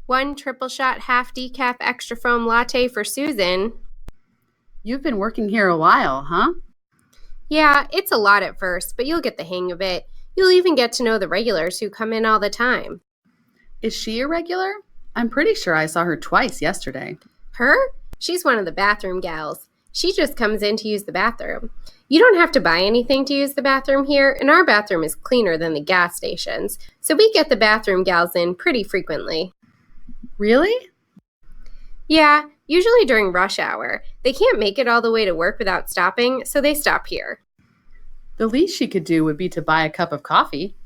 1 triple shot half decaf extra foam latte for Susan. You've been working here a while, huh? Yeah, it's a lot at first, but you'll get the hang of it. You'll even get to know the regulars who come in all the time. Is she a regular? I'm pretty sure I saw her twice yesterday. Her? She's one of the bathroom gals. She just comes in to use the bathroom. You don't have to buy anything to use the bathroom here, and our bathroom is cleaner than the gas stations, so we get the bathroom gals in pretty frequently. Really? Yeah, usually during rush hour. They can't make it all the way to work without stopping, so they stop here. The least she could do would be to buy a cup of coffee.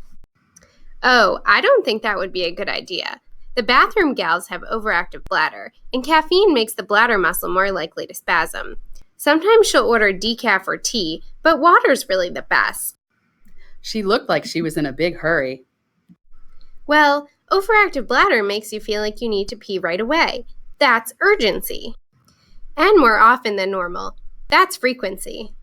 Oh, I don't think that would be a good idea. The bathroom gals have overactive bladder, and caffeine makes the bladder muscle more likely to spasm. Sometimes she'll order decaf or tea, but water's really the best. She looked like she was in a big hurry. Well, overactive bladder makes you feel like you need to pee right away. That's urgency. And more often than normal. That's frequency.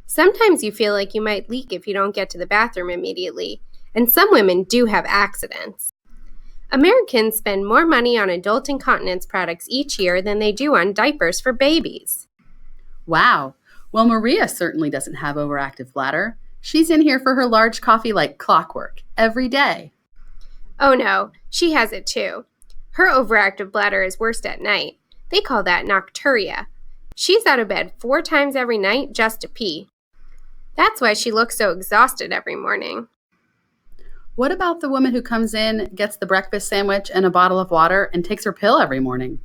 Sometimes you feel like you might leak if you don't get to the bathroom immediately, and some women do have accidents. Americans spend more money on adult incontinence products each year than they do on diapers for babies. Wow. Well, Maria certainly doesn't have overactive bladder. She's in here for her large coffee like clockwork every day. Oh no, she has it too. Her overactive bladder is worst at night. They call that Nocturia. She's out of bed 4 times every night just to pee. That's why she looks so exhausted every morning. What about the woman who comes in, gets the breakfast sandwich and a bottle of water, and takes her pill every morning?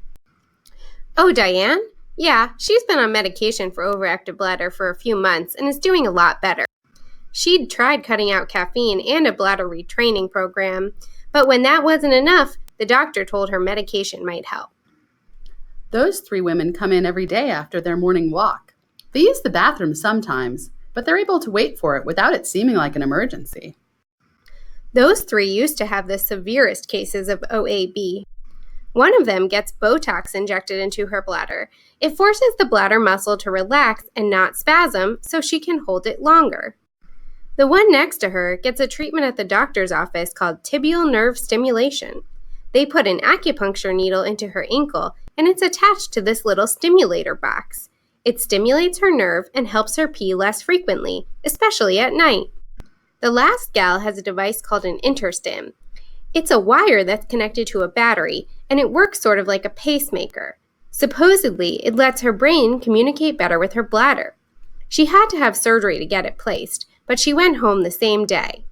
Oh, Diane? Yeah, she's been on medication for overactive bladder for a few months and is doing a lot better. She'd tried cutting out caffeine and a bladder retraining program, but when that wasn't enough, the doctor told her medication might help. Those 3 women come in every day after their morning walk. They use the bathroom sometimes, but they're able to wait for it without it seeming like an emergency. Those 3 used to have the severest cases of OAB. One of them gets Botox injected into her bladder. It forces the bladder muscle to relax and not spasm so she can hold it longer. The one next to her gets a treatment at the doctor's office called tibial nerve stimulation. They put an acupuncture needle into her ankle, and it's attached to this little stimulator box. It stimulates her nerve and helps her pee less frequently, especially at night. The last gal has a device called an Interstim. It's a wire that's connected to a battery, and it works sort of like a pacemaker. Supposedly, it lets her brain communicate better with her bladder. She had to have surgery to get it placed, but she went home the same day.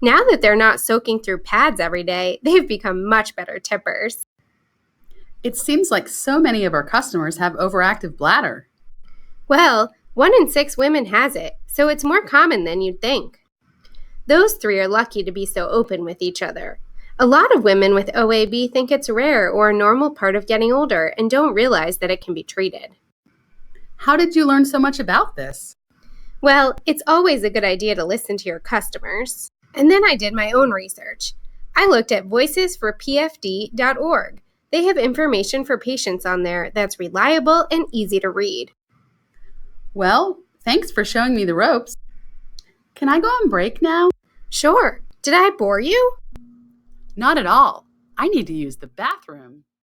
Now that they're not soaking through pads every day, they've become much better tippers. It seems like so many of our customers have overactive bladder. Well, 1 in 6 women has it, so it's more common than you'd think. Those 3 are lucky to be so open with each other. A lot of women with OAB think it's rare or a normal part of getting older and don't realize that it can be treated. How did you learn so much about this? Well, it's always a good idea to listen to your customers. And then I did my own research. I looked at voicesforpfd.org. They have information for patients on there that's reliable and easy to read. Well, thanks for showing me the ropes. Can I go on break now? Sure. Did I bore you? Not at all. I need to use the bathroom.